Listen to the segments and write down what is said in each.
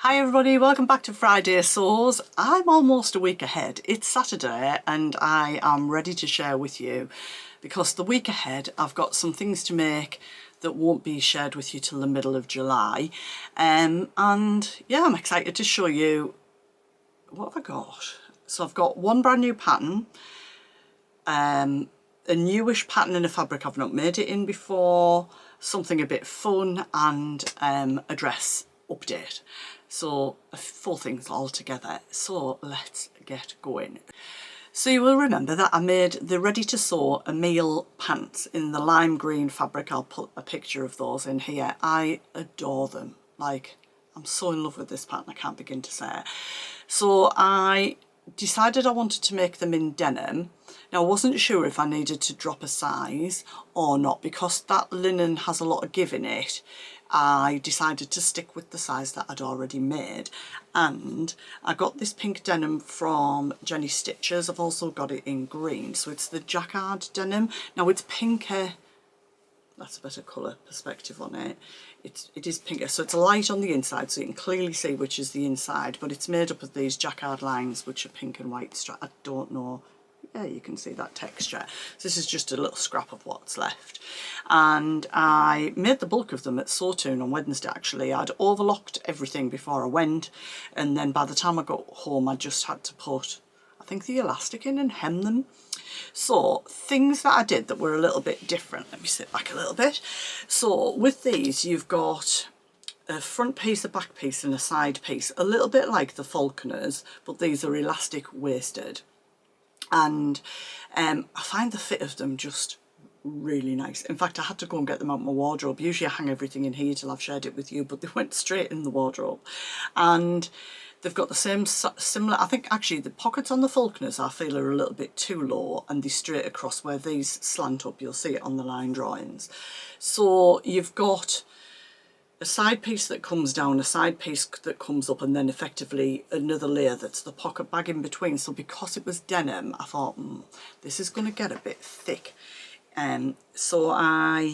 Hi everybody, welcome back to Friday Sews. I'm almost a week ahead. It's Saturday and I am ready to share with you because the week ahead I've got some things to make that won't be shared with you till the middle of July. And yeah, I'm excited to show you what have I got. So I've got one brand new pattern, a newish pattern in a fabric I've not made it in before, something a bit fun, and a dress update. So 4 things all together. So let's get going. So you will remember that I made the ready to sew Emile pants in the lime green fabric. I'll put a picture of those in here. I adore them. Like, I'm so in love with this pattern, I can't begin to say it. So I decided I wanted to make them in denim. Now I wasn't sure if I needed to drop a size or not because that linen has a lot of give in it. I decided to stick with the size that I'd already made, and I got this pink denim from Jenny Stitches. I've also got it in green, so it's the jacquard denim. Now it's pinker, that's a better colour perspective on it. It is pinker, so it's light on the inside, so you can clearly see which is the inside, but it's made up of these jacquard lines which are pink and white strap. I don't know. Yeah, you can see that texture. So this is just a little scrap of what's left. And I made the bulk of them at Sewn on Wednesday actually. I'd overlocked everything before I went, and then by the time I got home I just had to put, I think, the elastic in and hem them. So things that I did that were a little bit different. Let me sit back a little bit. So with these you've got a front piece, a back piece and a side piece, a little bit like the Falconers, but these are elastic waisted. And I find the fit of them just really nice. In fact, I had to go and get them out of my wardrobe. Usually I hang everything in here till I've shared it with you, but they went straight in the wardrobe. And they've got the same similar, I think actually the pockets on the Falconers I feel are a little bit too low, and they straight across where these slant up. You'll see it on the line drawings. So you've got a side piece that comes down, a side piece that comes up, and then effectively another layer that's the pocket bag in between. So because it was denim, I thought, this is going to get a bit thick. So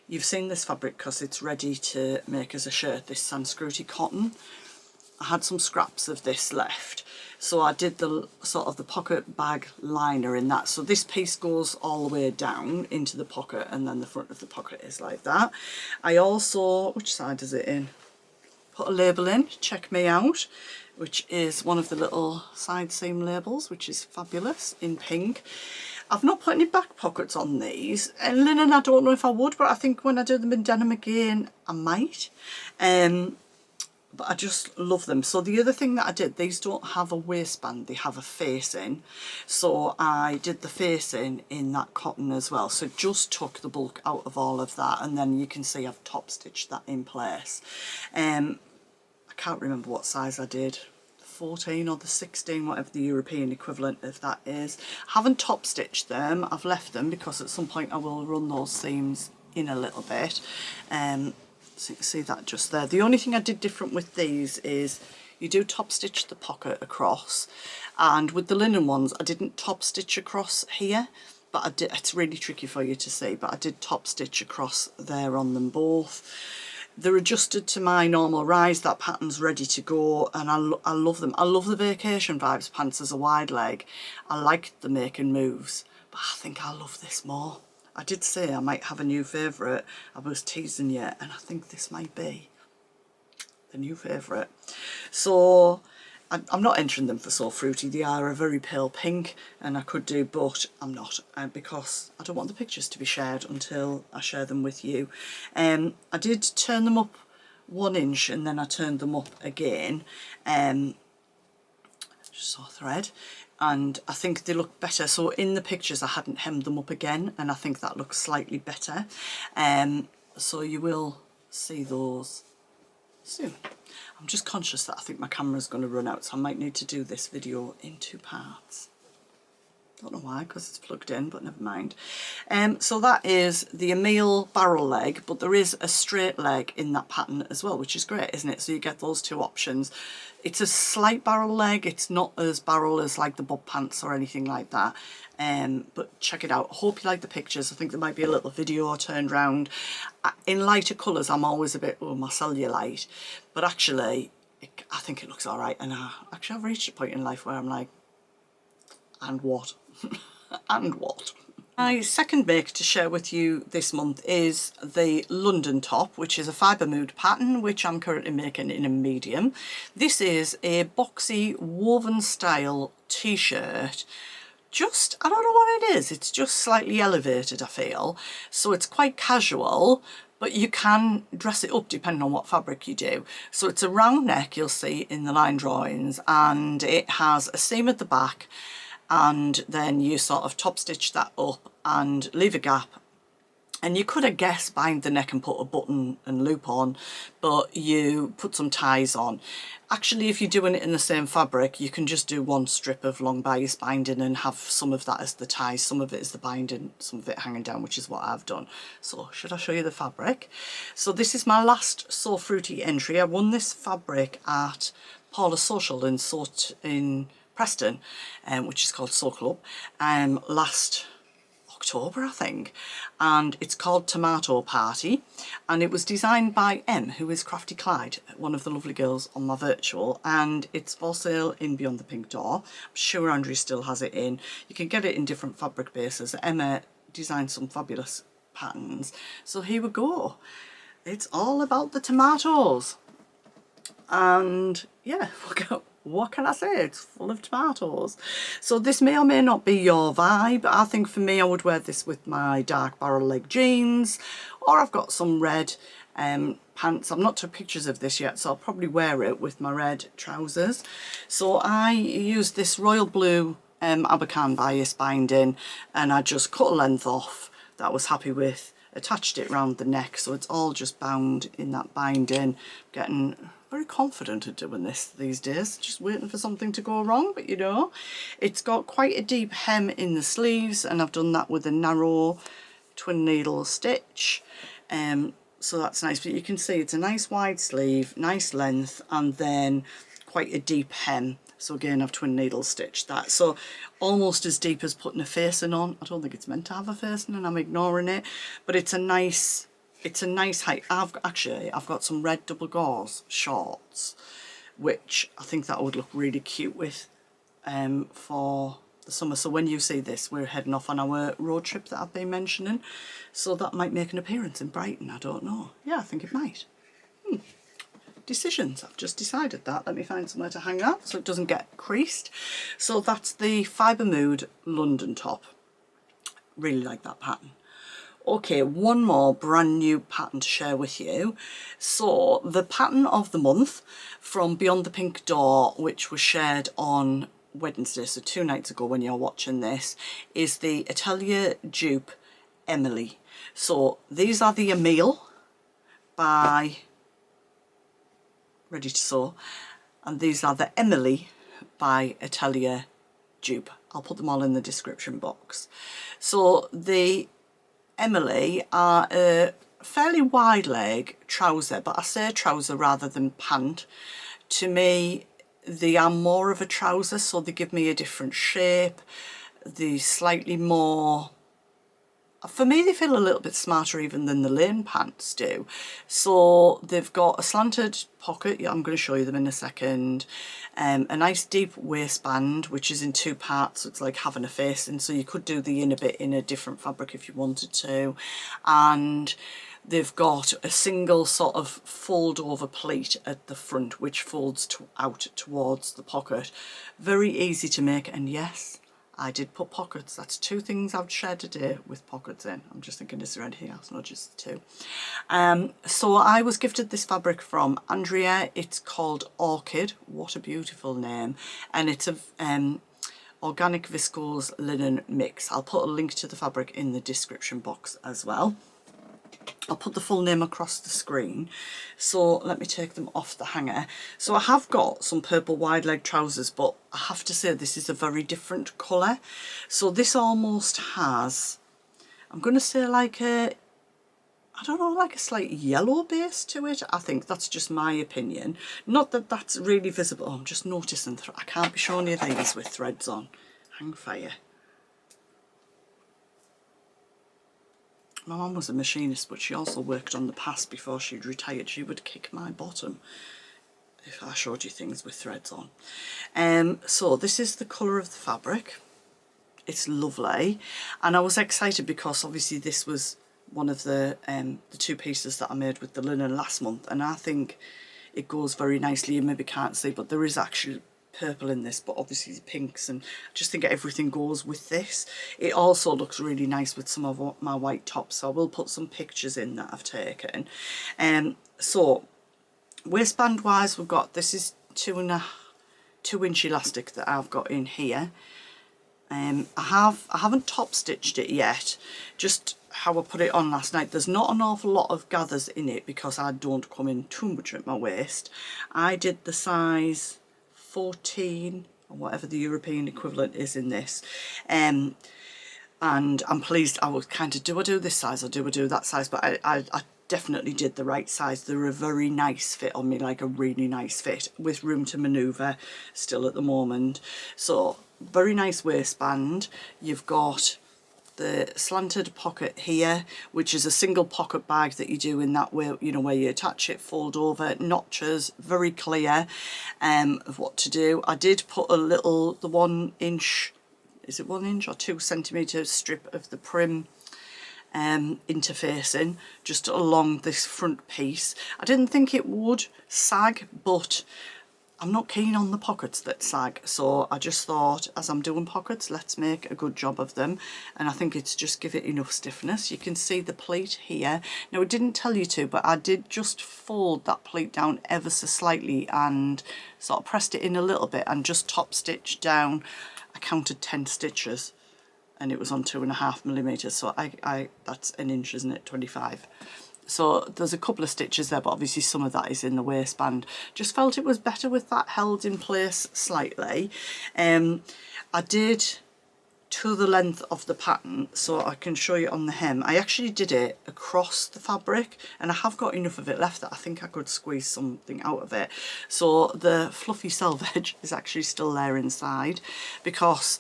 you've seen this fabric because it's ready to make as a shirt, this Sanscruti cotton. I had some scraps of this left, so I did the sort of the pocket bag liner in that. So this piece goes all the way down into the pocket, and then the front of the pocket is like that. I also, which side is it in? Put a label in, check me out, which is one of the little side seam labels, which is fabulous in pink. I've not put any back pockets on these, and linen I don't know if I would, but I think when I do them in denim again I might. But I just love them. So the other thing that I did, these don't have a waistband, they have a facing. So I did the facing in that cotton as well. So just took the bulk out of all of that, and then you can see I've top stitched that in place. I can't remember what size I did, the 14 or the 16, whatever the European equivalent of that is. I haven't top stitched them, I've left them because at some point I will run those seams in a little bit. So you can see that just there. The only thing I did different with these is you do top stitch the pocket across, and with the linen ones I didn't top stitch across here, but I did. It's really tricky for you to see, but I did top stitch across there on them both. They're adjusted to my normal rise. That pattern's ready to go, and I love them. I love the Vacation Vibes pants as a wide leg. I like the making moves, but I think I love this more. I did say I might have a new favourite. I was teasing you, and I think this might be the new favourite. So I'm not entering them for So Fruity. They are a very pale pink, and I could do, but I'm not, because I don't want the pictures to be shared until I share them with you. I did turn them up 1 inch, and then I turned them up again. Just saw thread. And I think they look better. So in the pictures I hadn't hemmed them up again, and I think that looks slightly better. So you will see those soon. I'm just conscious that I think my camera's going to run out, so I might need to do this video in 2 parts. Don't know why, because it's plugged in, but never mind. So that is the Emile barrel leg, but there is a straight leg in that pattern as well, which is great, isn't it? So you get those 2 options. It's a slight barrel leg. It's not as barrel as like the bob pants or anything like that. But check it out. Hope you like the pictures. I think there might be a little video turned round. In lighter colours, I'm always a bit, oh, my cellulite. But actually, I think it looks all right. And actually I've reached a point in life where I'm like, and what? And what? My second make to share with you this month is the London top, which is a fibre mood pattern, which I'm currently making in a medium. This is a boxy woven style t-shirt. Just, I don't know what it is, it's just slightly elevated, I feel. So it's quite casual, but you can dress it up depending on what fabric you do. So it's a round neck, you'll see in the line drawings, and it has a seam at the back, and then you sort of top stitch that up and leave a gap. And you could, I guess, bind the neck and put a button and loop on, but you put some ties on. Actually, if you're doing it in the same fabric, you can just do one strip of long bias binding and have some of that as the ties, some of it is the binding, some of it hanging down, which is what I've done. So should I show you the fabric? So this is my last So Fruity entry. I won this fabric at Paula Social in Preston, which is called Sew Club, last October, I think, and it's called Tomato Party, and it was designed by M, who is Crafty Clyde, one of the lovely girls on my virtual, and it's for sale in Beyond the Pink Door. I'm sure Andrew still has it in. You can get it in different fabric bases. Emma designed some fabulous patterns, so here we go. It's all about the tomatoes, and yeah, what can I say? It's full of tomatoes. So this may or may not be your vibe. I think for me, I would wear this with my dark barrel leg jeans, or I've got some red pants. I've not took pictures of this yet, so I'll probably wear it with my red trousers. So I used this royal blue Abercan bias binding, and I just cut a length off that I was happy with, attached it round the neck, so it's all just bound in that binding. Getting very confident at doing this these days, just waiting for something to go wrong, but you know, it's got quite a deep hem in the sleeves, and I've done that with a narrow twin needle stitch, so that's nice. But you can see it's a nice wide sleeve, nice length, and then quite a deep hem. So again, I've twin needle stitched that, so almost as deep as putting a facing on. I don't think it's meant to have a facing, and I'm ignoring it, but it's a nice height. I've got some red double gauze shorts, which I think that would look really cute with for the summer. So when you see this, we're heading off on our road trip that I've been mentioning, so that might make an appearance in Brighton. I don't know. Yeah, I think it might. Decisions. I've just decided that. Let me find somewhere to hang that so it doesn't get creased. So that's the Fibre Mood London top. Really like that pattern. Okay, one more brand new pattern to share with you. So the pattern of the month from Beyond the Pink Door, which was shared on Wednesday, so 2 nights ago when you're watching this, is the Atelier Dupe Emily. So these are the Emile by Ready to Sew, and these are the Emily by Atelier Dupe. I'll put them all in the description box. So the Emily are a fairly wide leg trouser, but I say trouser rather than pant. To me, they are more of a trouser, so they give me a different shape. They're slightly more, for me, they feel a little bit smarter even than the lane pants do. So they've got a slanted pocket, yeah, I'm going to show you them in a second, a nice deep waistband, which is in 2 parts, so it's like having a facing, so you could do the inner bit in a different fabric if you wanted to, and they've got a single sort of fold over pleat at the front, which folds out towards the pocket. Very easy to make, and yes, I did put pockets. That's 2 things I've shared today with pockets in. I'm just thinking, is there anything else? Not just 2. So I was gifted this fabric from Andrea. It's called Orchid. What a beautiful name. And it's a organic viscose linen mix. I'll put a link to the fabric in the description box as well. I'll put the full name across the screen. So let me take them off the hanger. So I have got some purple wide leg trousers, but I have to say this is a very different colour. So this almost has, I'm going to say like a, I don't know, like a slight yellow base to it. I think that's just my opinion. Not that that's really visible. Oh, I'm just noticing, I can't be showing you these with threads on. Hang fire. My mum was a machinist, but she also worked on the past before she'd retired. She would kick my bottom if I showed you things with threads on. So this is the colour of the fabric. It's lovely, and I was excited because obviously this was one of the 2 pieces that I made with the linen last month, and I think it goes very nicely. You maybe can't see, but there is actually purple in this, but obviously the pinks, and I just think everything goes with this. It also looks really nice with some of my white tops, so I will put some pictures in that I've taken. So waistband wise, we've got, this is 2-inch elastic that I've got in here. I haven't top stitched it yet, just how I put it on last night. There's not an awful lot of gathers in it because I don't come in too much at my waist. I did the size 14 or whatever the European equivalent is in this, and I'm pleased. I was kind of, do I do this size or do I do that size? But I definitely did the right size. They're a very nice fit on me, like a really nice fit with room to manoeuvre still at the moment. So very nice waistband. You've got the slanted pocket here, which is a single pocket bag that you do in that way, you know, where you attach it, fold over, notches, very clear of what to do. I did put a little, the 1 inch, is it 1 inch or 2 centimetre strip of the prim interfacing just along this front piece. I didn't think it would sag, but I'm not keen on the pockets that sag, so I just thought, as I'm doing pockets, let's make a good job of them, and I think it's just give it enough stiffness. You can see the pleat here. Now, it didn't tell you to, but I did just fold that pleat down ever so slightly and sort of pressed it in a little bit and just top stitched down. I counted 10 stitches and it was on 2.5mm, so that's an inch, isn't it, 25. So there's a couple of stitches there, but obviously some of that is in the waistband. Just felt it was better with that held in place slightly. I did to the length of the pattern, so I can show you on the hem. I actually did it across the fabric, and I have got enough of it left that I think I could squeeze something out of it. So the fluffy selvage is actually still there inside, because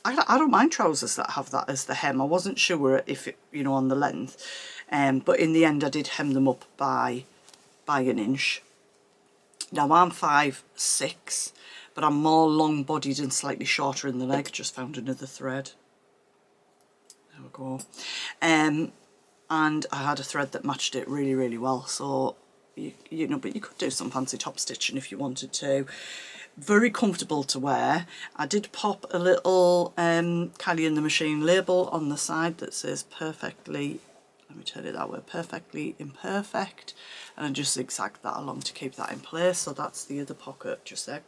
I don't mind trousers that have that as the hem. I wasn't sure if it, you know, on the length, but in the end I did hem them up by 1 inch. Now I'm 5'6", but I'm more long-bodied and slightly shorter in the leg. Just found another thread. There we go. And I had a thread that matched it really, really well. So, you know, but you could do some fancy top stitching if you wanted to. Very comfortable to wear. I did pop a little Kylie in the Machine label on the side that says perfectly, let me turn it that way, perfectly imperfect, and I just zigzagged that along to keep that in place. So that's the other pocket just there.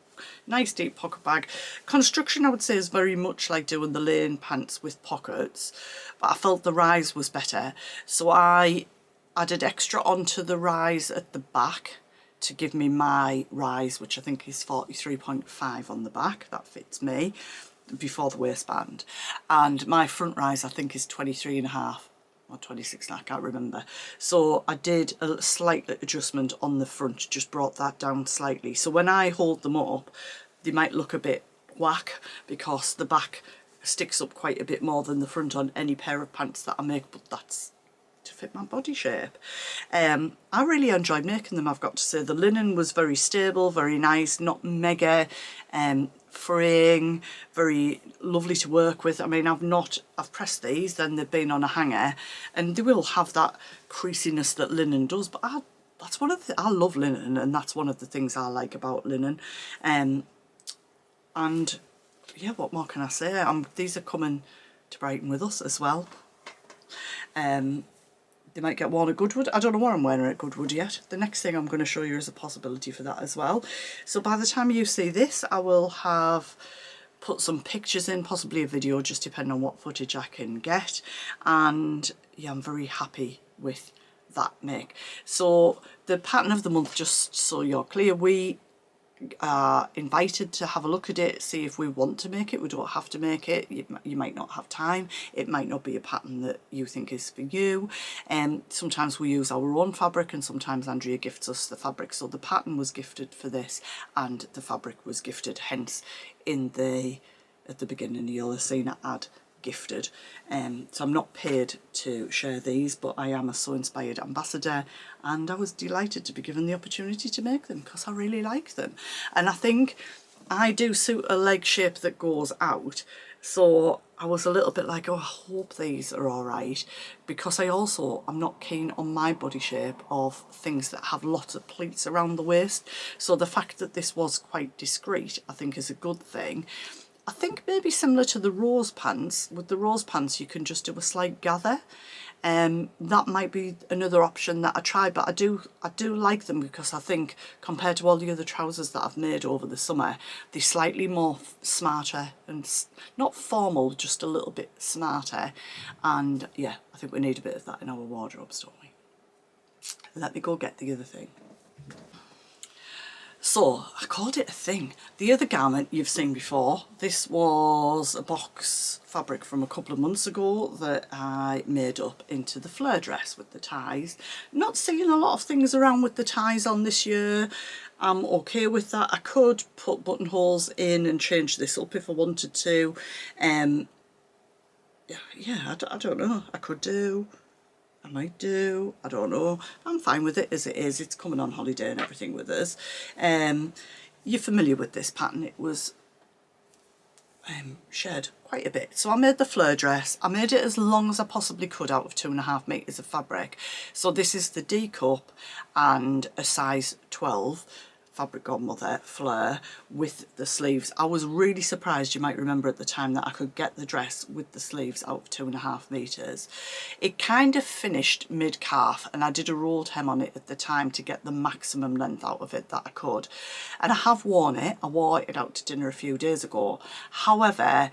Nice deep pocket bag. Construction, I would say, is very much like doing the lane pants with pockets, but I felt the rise was better, so I added extra onto the rise at the back to give me my rise, which I think is 43.5 on the back. That fits me before the waistband. And my front rise, I think, is 23.5 or 26, I can't remember. So I did a slight adjustment on the front, just brought that down slightly. So when I hold them up, they might look a bit whack because the back sticks up quite a bit more than the front on any pair of pants that I make, but that's to fit my body shape. I really enjoyed making them, I've got to say. The linen was very stable, very nice, not mega fraying, very lovely to work with. I mean, I've pressed these, then they've been on a hanger, and they will have that creasiness that linen does, but that's one of the, I love linen, and that's one of the things I like about linen. And yeah, what more can I say? These are coming to Brighton with us as well. They might get worn at Goodwood. I don't know what I'm wearing at Goodwood yet. The next thing I'm going to show you is a possibility for that as well. So by the time you see this, I will have put some pictures in, possibly a video, just depending on what footage I can get. And yeah, I'm very happy with that make. So the pattern of the month, just so you're clear, we are invited to have a look at it, see if we want to make it. We don't have to make it. You might not have time. It might not be a pattern that you think is for you. Sometimes we use our own fabric, and sometimes Andrea gifts us the fabric. So the pattern was gifted for this, and the fabric was gifted. Hence, at the beginning, you'll have seen it add gifted. So I'm not paid to share these, but I am a Sew Inspired ambassador, and I was delighted to be given the opportunity to make them because I really like them. And I think I do suit a leg shape that goes out, so I was a little bit like, oh, I hope these are all right, because I'm not keen on my body shape of things that have lots of pleats around the waist. So the fact that this was quite discreet, I think, is a good thing. I think maybe similar to the rose pants. With the rose pants, you can just do a slight gather. That might be another option that I try, but I do like them because I think compared to all the other trousers that I've made over the summer, they're slightly more smarter and not formal, just a little bit smarter. And yeah, I think we need a bit of that in our wardrobes, don't we? Let me go get the other thing. So I called it a thing. The other garment you've seen before, this was a box fabric from a couple of months ago that I made up into the flare dress with the ties. Not seeing a lot of things around with the ties on this year. I'm okay with that. I could put buttonholes in and change this up if I wanted to. Yeah, I don't know. I could do. I might do, I don't know. I'm fine with it as it is. It's coming on holiday and everything with us. You're familiar with this pattern. It was shared quite a bit. So I made the flare dress. I made it as long as I possibly could out of 2.5 meters of fabric. So this is the D cup and a size 12 Fabric Godmother flare with the sleeves. I was really surprised, you might remember at the time, that I could get the dress with the sleeves out of 2.5 meters. It kind of finished mid-calf, and I did a rolled hem on it at the time to get the maximum length out of it that I could. And I have worn it. I wore it out to dinner a few days ago. However,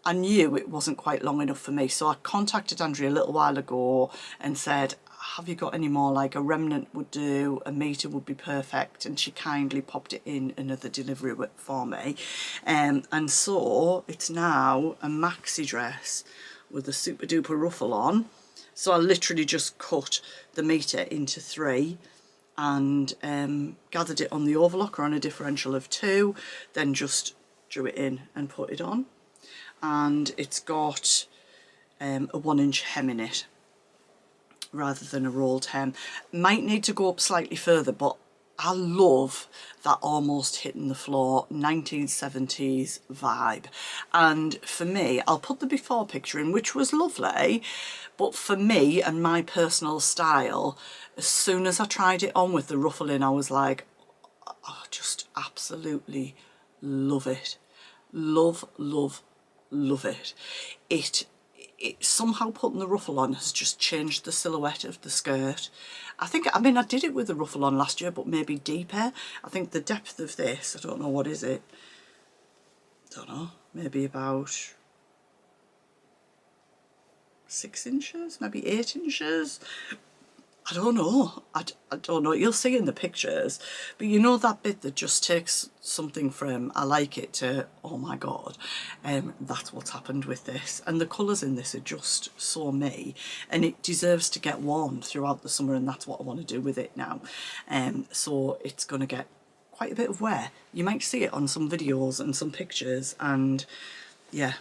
I knew it wasn't quite long enough for me, so I contacted Andrea a little while ago and said, have you got any more? Like a remnant would do, a metre would be perfect, and she kindly popped it in another delivery for me. And so it's now a maxi dress with a super duper ruffle on. So I literally just cut the metre into 3 and gathered it on the overlocker on a differential of 2, then just drew it in and put it on. And it's got a 1-inch hem in it rather than a rolled hem. Might need to go up slightly further, but I love that almost hitting the floor 1970s vibe. And for me, I'll put the before picture in, which was lovely, but for me and my personal style, as soon as I tried it on with the ruffle in, I was like, I just absolutely love it. Love, love, love it. It somehow, putting the ruffle on has just changed the silhouette of the skirt. I mean, I did it with the ruffle on last year, but maybe deeper. I think the depth of this, I don't know, what is it? Don't know, maybe about 6 inches, maybe 8 inches. I don't know. I don't know. You'll see in the pictures. But you know that bit that just takes something from I like it to oh my god. That's what's happened with this. And the colours in this are just so me. And it deserves to get worn throughout the summer, and that's what I want to do with it now. So it's going to get quite a bit of wear. You might see it on some videos and some pictures, and yeah.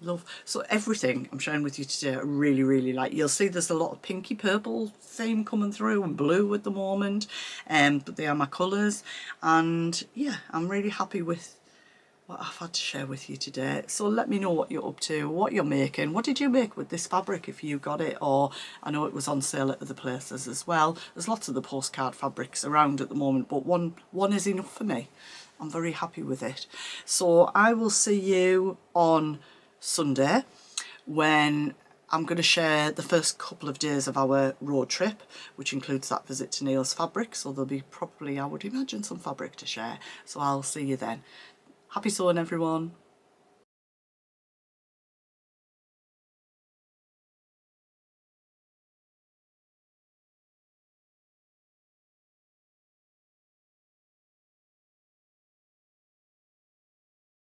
Love. So everything I'm sharing with you today I really, really like. You'll see there's a lot of pinky purple theme coming through and blue at the moment, but they are my colours, and yeah, I'm really happy with what I've had to share with you today. So let me know what you're up to, what you're making. What did you make with this fabric if you got it? Or I know it was on sale at other places as well. There's lots of the postcard fabrics around at the moment, but one is enough for me. I'm very happy with it. So I will see you on Sunday when I'm going to share the first couple of days of our road trip, which includes that visit to Neil's Fabric. So there'll be probably, I would imagine, some fabric to share. So I'll see you then. Happy sewing, everyone.